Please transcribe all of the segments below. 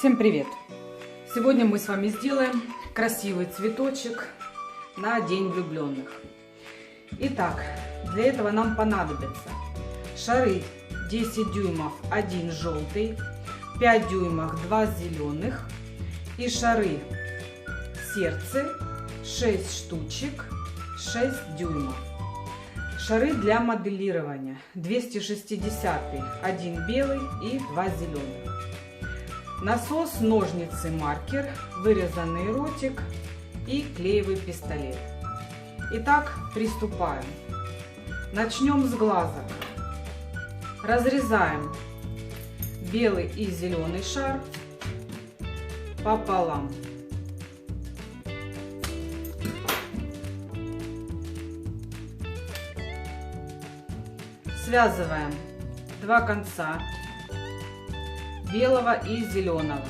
Всем привет! Сегодня мы с вами сделаем красивый цветочек на День влюбленных. Итак, для этого нам понадобятся шары 10 дюймов 1 желтый, 5 дюймов 2 зеленых и шары сердце 6 штучек 6 дюймов. Шары для моделирования 260 1 белый и 2 зеленых. Насос, ножницы, маркер, вырезанный ротик и клеевый пистолет. Итак, приступаем. Начнем с глазок. Разрезаем белый и зеленый шар пополам. Связываем два конца белого и зеленого.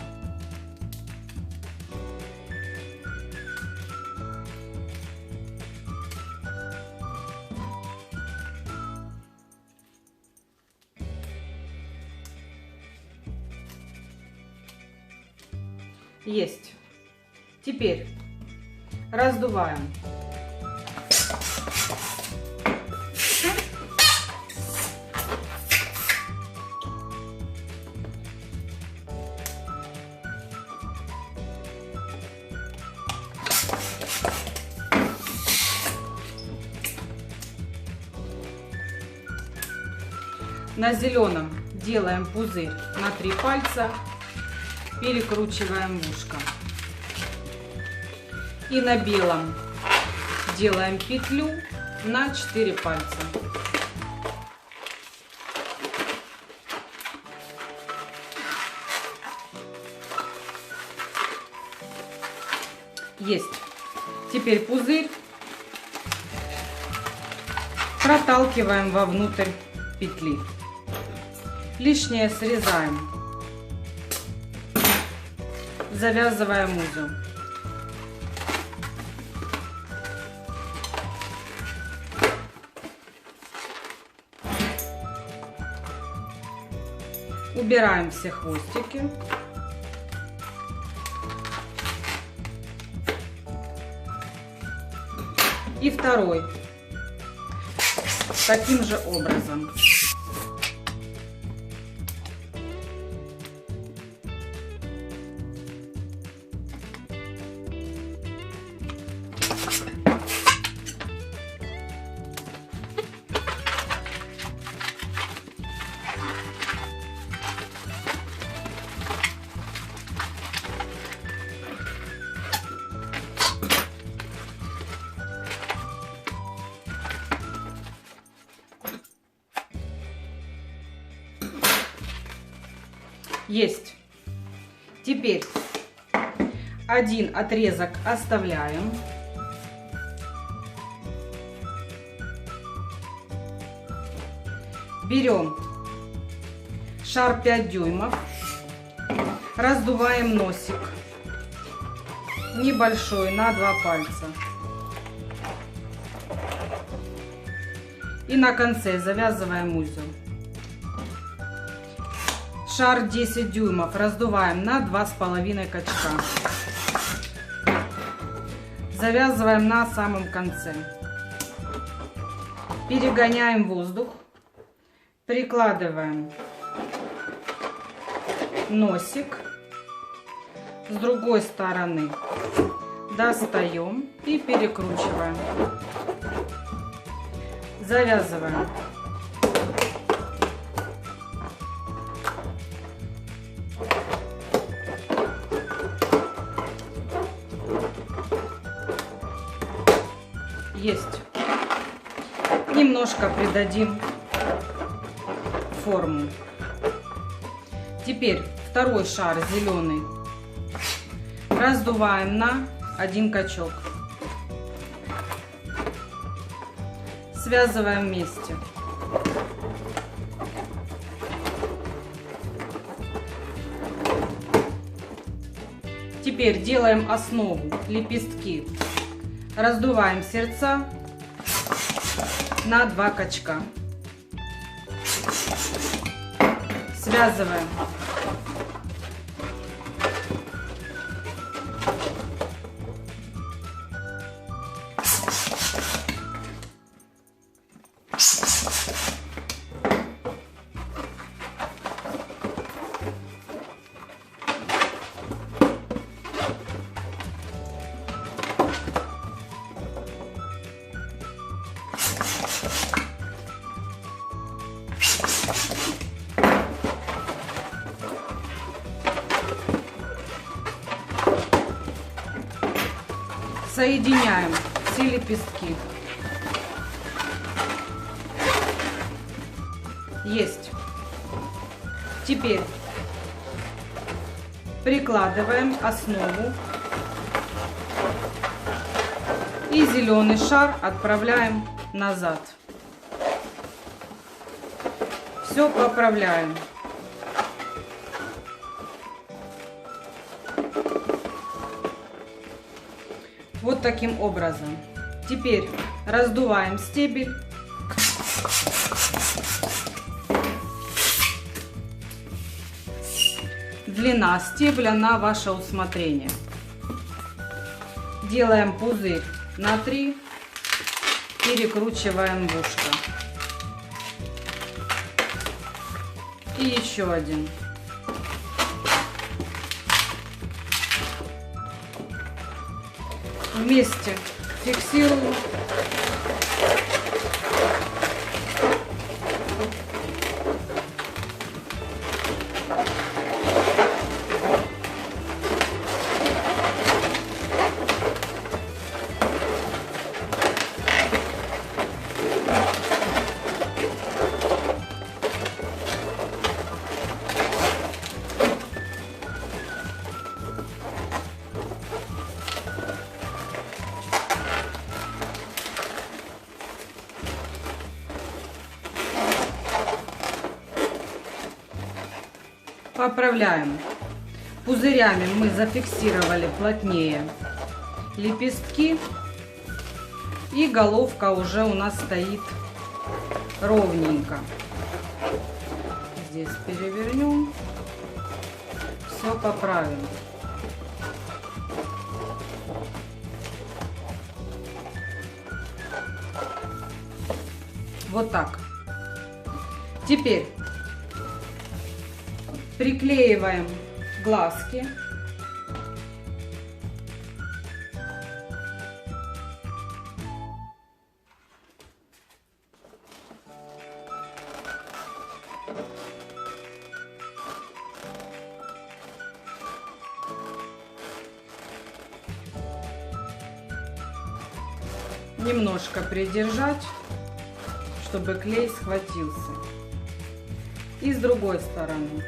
Есть. Теперь раздуваем. На зеленом делаем пузырь на 3 пальца, перекручиваем в ушко. И на белом делаем петлю на 4 пальца. Есть. Теперь пузырь проталкиваем вовнутрь петли. Лишнее срезаем. Завязываем узел. Убираем все хвостики. И второй. Таким же образом. Есть. Теперь один отрезок оставляем. Берем шар 5 дюймов, раздуваем носик небольшой на 2 пальца. И на конце завязываем узел. Шар 10 дюймов раздуваем на 2,5 качка. Завязываем на самом конце. Перегоняем воздух. Прикладываем носик. С другой стороны достаем и перекручиваем. Завязываем. Есть. Немножко придадим форму. Теперь второй шар зеленый раздуваем на 1 качок. Связываем вместе. Теперь делаем основу, лепестки. Раздуваем сердца на 2 качка. Связываем. соединяем все лепестки. Есть. Теперь прикладываем основу и зеленый шар отправляем назад. Все поправляем. Вот таким образом. Теперь раздуваем стебель. Длина стебля на ваше усмотрение. Делаем пузырь на 3, перекручиваем в ушко. И еще один. Вместе фиксируем. Поправляем. Пузырями мы зафиксировали плотнее лепестки, и головка уже у нас стоит ровненько. Здесь перевернем, все поправим. Вот так. Теперь приклеиваем глазки. Немножко придержать, чтобы клей схватился. И с другой стороны.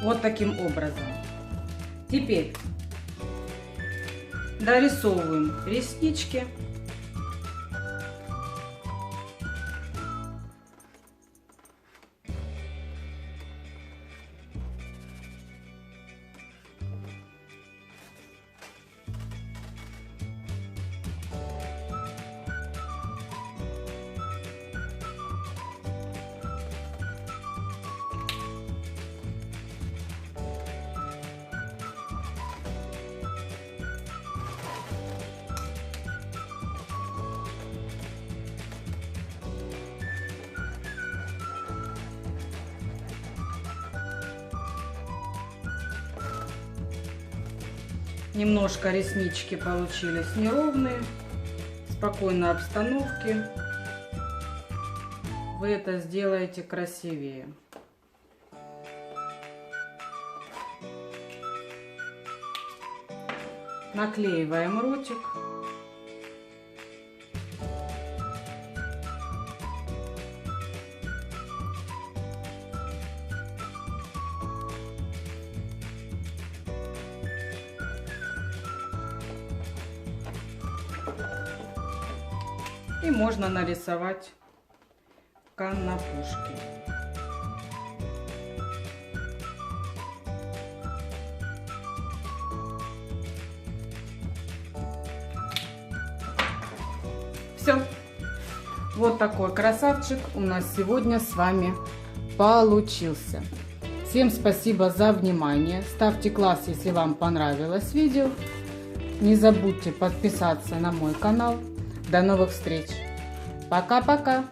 Вот таким образом. Теперь дорисовываем реснички. Немножко реснички получились неровные. В спокойной обстановке вы это сделаете красивее. Наклеиваем ротик. И можно нарисовать канапушки. Все. Вот такой красавчик у нас сегодня с вами получился. Всем спасибо за внимание. Ставьте класс, если вам понравилось видео. Не забудьте подписаться на мой канал. До новых встреч. Пока-пока.